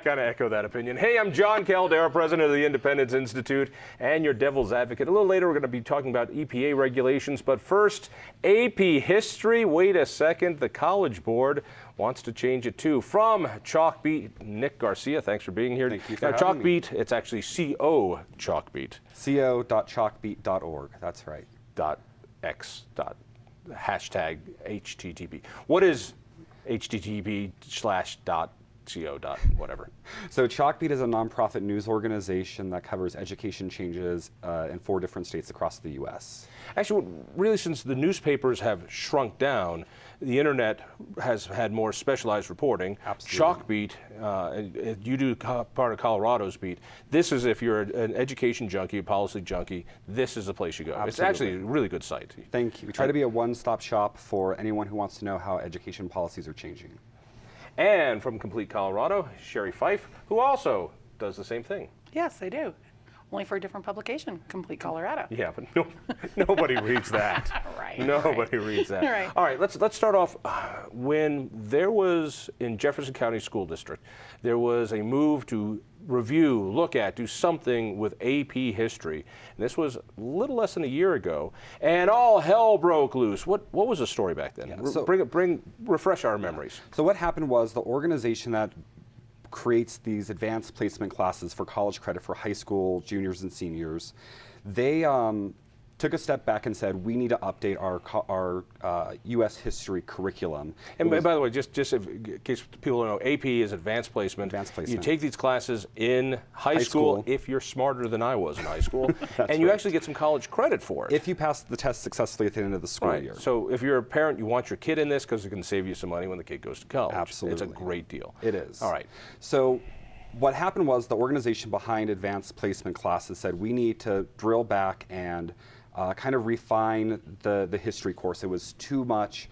kind of echo that opinion. Hey, I'm Jon Caldara, president of the Independence Institute and your devil's advocate. A little later, we're going to be talking about EPA regulations, but first, AP History. Wait a second, the College Board wants to change it too. From Chalkbeat, Nick Garcia, thanks for being here. Thank you for now, having me. Chalkbeat, it's actually CO Chalkbeat. co.chalkbeat.org, that's right. .x. Hashtag HTTP. What is HTTP/.co. whatever? So Chalkbeat is a nonprofit news organization that covers education changes in 4 different states across the U.S. Actually, really, since the newspapers have shrunk down, the internet has had more specialized reporting. Absolutely. Chalkbeat, you do part of Colorado's beat. This is if you're an education junkie, a policy junkie, this is the place you go. Absolutely. It's actually a really good site. Thank you. We try to be a one-stop shop for anyone who wants to know how education policies are changing. And from Complete Colorado, Sherrie Peif, who also does the same thing. Yes, I do. Only for a different publication, Complete Colorado. Yeah, but nobody reads that. Right. Nobody reads that. Right. All right, let's start off. When there was, in Jefferson County School District, there was a move to review, look at, do something with AP History. And this was a little less than a year ago, and all hell broke loose. What was the story back then? Yeah, so, refresh our memories. So what happened was the organization that creates these advanced placement classes for college credit for high school juniors and seniors, they took a step back and said, we need to update our U.S. history curriculum. And by the way, just in case people don't know, AP is advanced placement. Advanced placement. You take these classes in high school if you're smarter than I was in high school, and you actually get some college credit for it. If you pass the test successfully at the end of the school year. So if you're a parent, you want your kid in this because it can save you some money when the kid goes to college. Absolutely. It's a great deal. It is. All right. So what happened was the organization behind advanced placement classes said we need to drill back and kind of refine the history course. It was too much.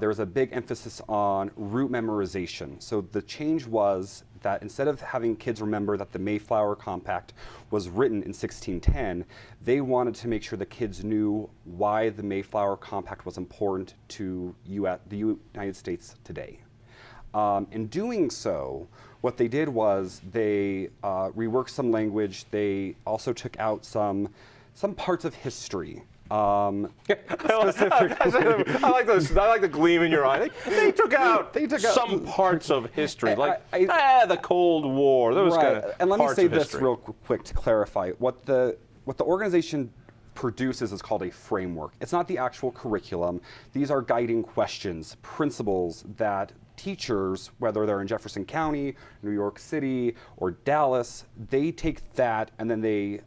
There was a big emphasis on route memorization. So the change was that instead of having kids remember that the Mayflower Compact was written in 1610, they wanted to make sure the kids knew why the Mayflower Compact was important to the United States today. In doing so, what they did was they reworked some language. They also took out some parts of history. I like the gleam in your eye. They took out some parts of history, like the Cold War. Those kind of And let me parts say of this history. real quick to clarify. What the organization produces is called a framework. It's not the actual curriculum. These are guiding questions, principles that teachers, whether they're in Jefferson County, New York City, or Dallas, they take that and then they,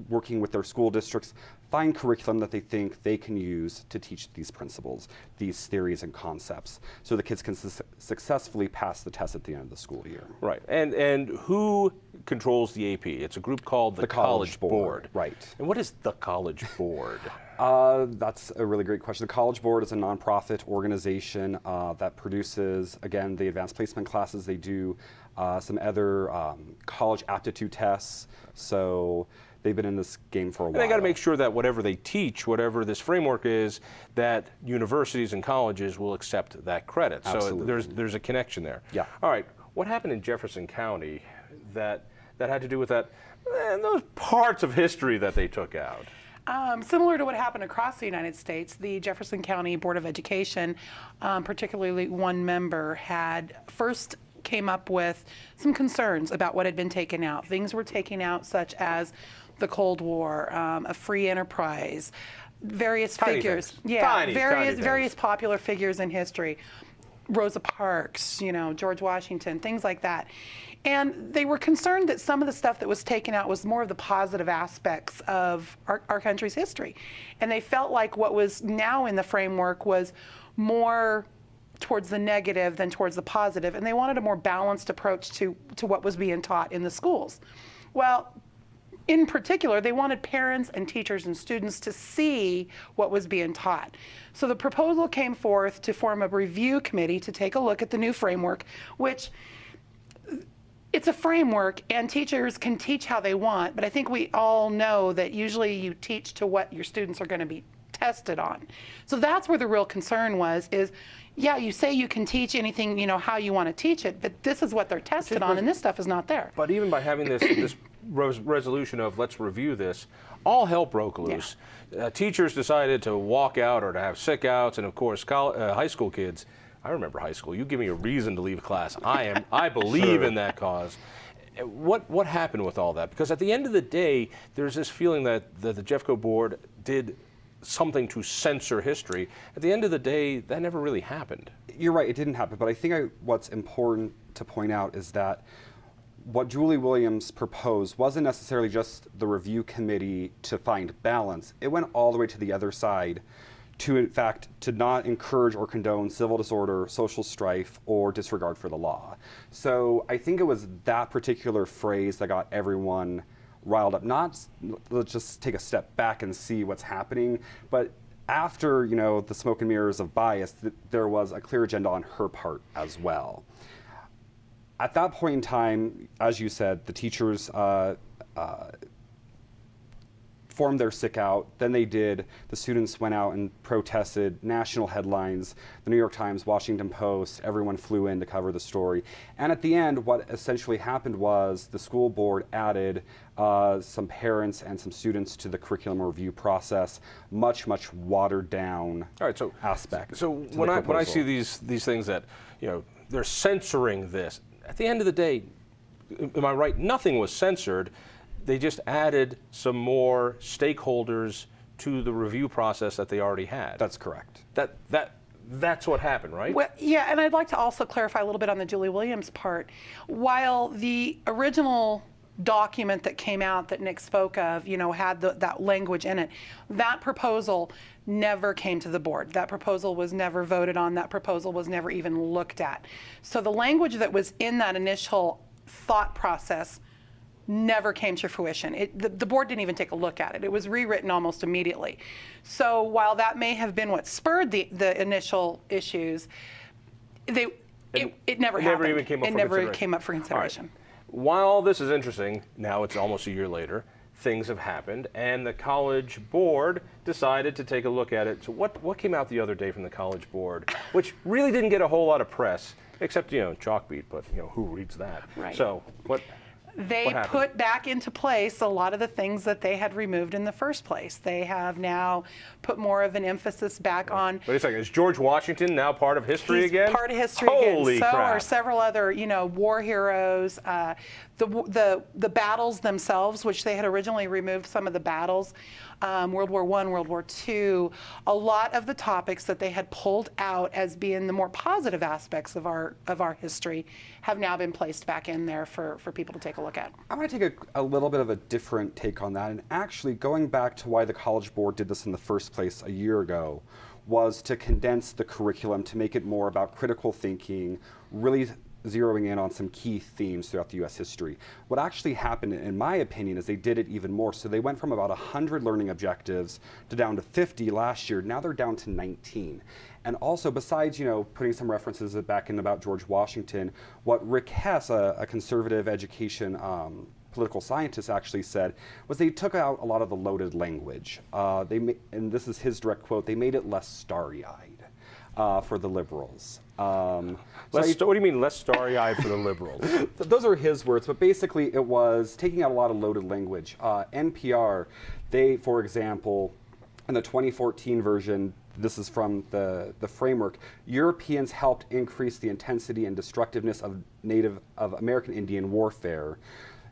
working with their school districts, find curriculum that they think they can use to teach these principles, these theories and concepts, so the kids can successfully pass the test at the end of the school year. Right. And who controls the AP? It's a group called the College Board. Right. And what is the College Board? That's a really great question. The College Board is a nonprofit organization that produces, again, the advanced placement classes. They do some other college aptitude tests. So they've been in this game for a while. And they got to make sure that whatever they teach, whatever this framework is, that universities and colleges will accept that credit. Absolutely. So there's a connection there. Yeah. All right. What happened in Jefferson County that had to do with that, and those parts of history that they took out? Similar to what happened across the United States, the Jefferson County Board of Education, particularly one member, had first came up with some concerns about what had been taken out. Things were taken out such as the Cold War, a free enterprise, various figures. Things. Yeah, Tiny various popular figures in history. Rosa Parks, George Washington, things like that. And they were concerned that some of the stuff that was taken out was more of the positive aspects of our country's history. And they felt like what was now in the framework was more towards the negative than towards the positive. And they wanted a more balanced approach to what was being taught in the schools. Well, in particular, they wanted parents and teachers and students to see what was being taught. So the proposal came forth to form a review committee to take a look at the new framework, which it's a framework and teachers can teach how they want, but I think we all know that usually you teach to what your students are going to be tested on. So that's where the real concern was, is, yeah, you say you can teach anything, you know, how you want to teach it, but this is what they're tested on, and this stuff is not there. But even by having this resolution of let's review this, all hell broke loose. Yeah. Teachers decided to walk out or to have sick outs, and of course, high school kids. I remember high school. You give me a reason to leave class. I believe in that cause. What happened with all that? Because at the end of the day, there's this feeling that the JeffCo board did something to censor history. At the end of the day, that never really happened. You're right, it didn't happen, but I think what's important to point out is that what Julie Williams proposed wasn't necessarily just the review committee to find balance. It went all the way to the other side to, in fact, to not encourage or condone civil disorder, social strife, or disregard for the law. So I think it was that particular phrase that got everyone riled up. Not, let's just take a step back and see what's happening, but after, you know, the smoke and mirrors of bias, there was a clear agenda on her part as well. At that point in time, as you said, the teachers formed their sick out. Then the students went out and protested, national headlines, the New York Times, Washington Post, everyone flew in to cover the story. And at the end, what essentially happened was the school board added some parents and some students to the curriculum review process, much watered down aspect. So when I see these things that, you know, they're censoring this, at the end of the day, am I right? Nothing was censored. They just added some more stakeholders to the review process that they already had. That's correct. That's what happened, right? Well, yeah, and I'd like to also clarify a little bit on the Julie Williams part. While the original document that came out that Nick spoke of, you know, had that language in it, that proposal never came to the board. That proposal was never voted on. That proposal was never even looked at. So the language that was in that initial thought process never came to fruition. The board didn't even take a look at it. It was rewritten almost immediately. So while that may have been what spurred the initial issues, it never happened. It never came up for consideration. Right. While this is interesting, now it's almost a year later, things have happened, and the college board decided to take a look at it. So what came out the other day from the college board, which really didn't get a whole lot of press, except, you know, Chalkbeat, but, you know, who reads that? Right. So They put back into place a lot of the things that they had removed in the first place. They have now put more of an emphasis back on. Wait a second, is George Washington now part of history again? Part of history Holy again. So crap. are several other, you know, war heroes. The battles themselves, which they had originally removed some of the battles, World War I, World War II, a lot of the topics that they had pulled out as being the more positive aspects of our history have now been placed back in there for people to take a look at. I want to take a little bit of a different take on that, and actually going back to why the College Board did this in the first place a year ago was to condense the curriculum to make it more about critical thinking, really zeroing in on some key themes throughout the U.S. history. What actually happened, in my opinion, is they did it even more. So they went from about 100 learning objectives to down to 50 last year. Now they're down to 19. And also, besides, you know, putting some references back in about George Washington, what Rick Hess, a conservative education political scientist, actually said was they took out a lot of the loaded language. And this is his direct quote, they made it less starry-eyed for the liberals. What do you mean less starry-eyed for the liberals? Those are his words, but basically it was taking out a lot of loaded language. NPR, they, for example, in the 2014 version, this is from the framework, Europeans helped increase the intensity and destructiveness of American Indian warfare.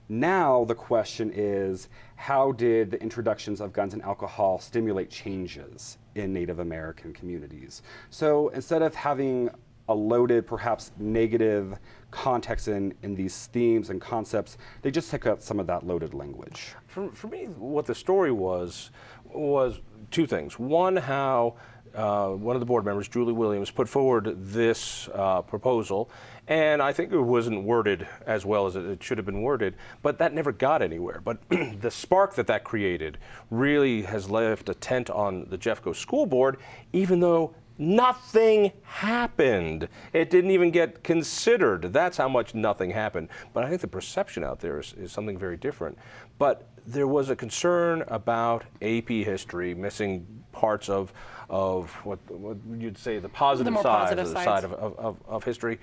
Now the question is, how did the introductions of guns and alcohol stimulate changes in Native American communities? So instead of having a loaded, perhaps negative context in these themes and concepts, they just took out some of that loaded language. For me, what the story was two things. One, how one of the board members, Julie Williams, put forward this proposal, and I think it wasn't worded as well as it should have been worded, but that never got anywhere. But the spark that created really has left a tent on the JeffCo school board, even though nothing happened. It didn't even get considered. That's how much nothing happened. But I think the perception out there is something very different. But there was a concern about AP history missing parts of what you'd say the positive more side, positive the sides. side of history.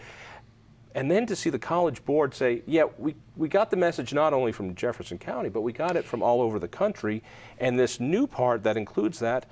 And then to see the College Board say, yeah, we got the message not only from Jefferson County, but we got it from all over the country. And this new part that includes that,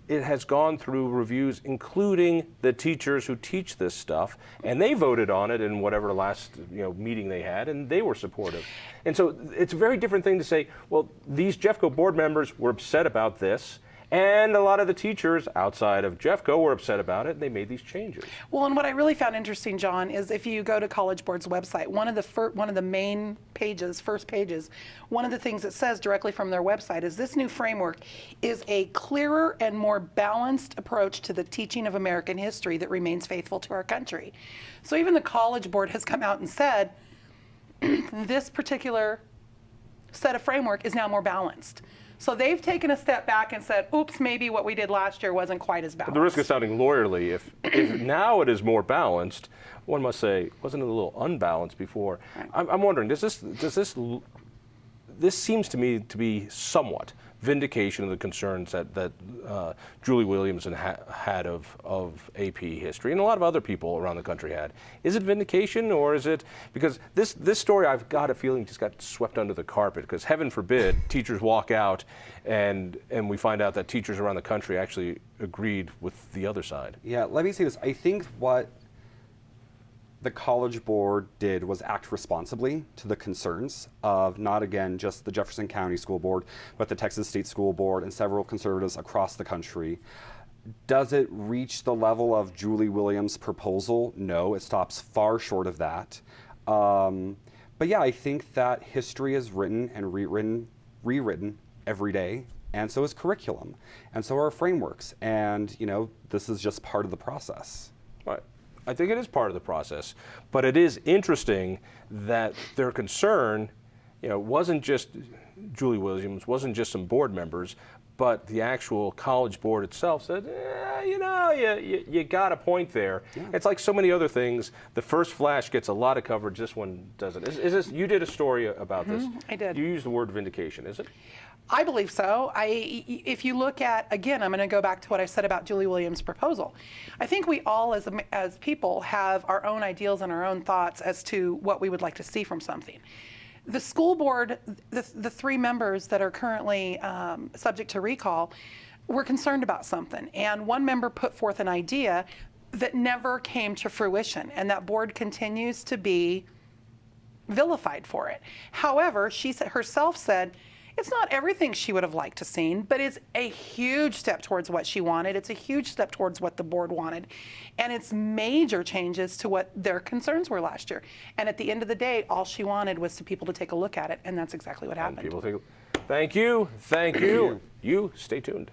it has gone through reviews, including the teachers who teach this stuff, and they voted on it in whatever last meeting they had, and they were supportive. And so it's a very different thing to say, well, these JeffCo board members were upset about this, and a lot of the teachers outside of JeffCo were upset about it, and they made these changes. Well, and what I really found interesting, John, is if you go to College Board's website, one of the main pages, first pages, one of the things it says directly from their website is this new framework is a clearer and more balanced approach to the teaching of American history that remains faithful to our country. So even the College Board has come out and said this particular set of framework is now more balanced. So they've taken a step back and said, oops, maybe what we did last year wasn't quite as balanced. But the risk of sounding lawyerly, if now it is more balanced, one must say, wasn't it a little unbalanced before? Right. I'm wondering, this seems to me to be somewhat vindication of the concerns that Julie Williams had of AP history, and a lot of other people around the country had. Is it vindication, or is it, because this story, I've got a feeling, just got swept under the carpet, because heaven forbid teachers walk out and we find out that teachers around the country actually agreed with the other side. Yeah, let me say this. I think what the College Board did was act responsibly to the concerns of not, again, just the Jefferson County School Board, but the Texas State School Board and several conservatives across the country. Does it reach the level of Julie Williams' proposal? No, it stops far short of that. But yeah, I think that history is written and rewritten every day, and so is curriculum, and so are frameworks, and this is just part of the process. Right. I think it is part of the process, but it is interesting that their concern, wasn't just Julie Williams, wasn't just some board members, but the actual College Board itself said, you got a point there. Yeah. It's like so many other things. The first flash gets a lot of coverage. This one doesn't. Is this? You did a story about this. I did. You used the word vindication. Is it? I believe so. If you look at, again, I'm going to go back to what I said about Julie Williams' proposal. I think we all, as people, have our own ideals and our own thoughts as to what we would like to see from something. The school board, the three members that are currently subject to recall, were concerned about something. And one member put forth an idea that never came to fruition. And that board continues to be vilified for it. However, she herself said, it's not everything she would have liked to seen, but it's a huge step towards what she wanted. It's a huge step towards what the board wanted. And it's major changes to what their concerns were last year. And at the end of the day, all she wanted was people to take a look at it, and that's exactly what happened. Thank you. Thank you. You stay tuned.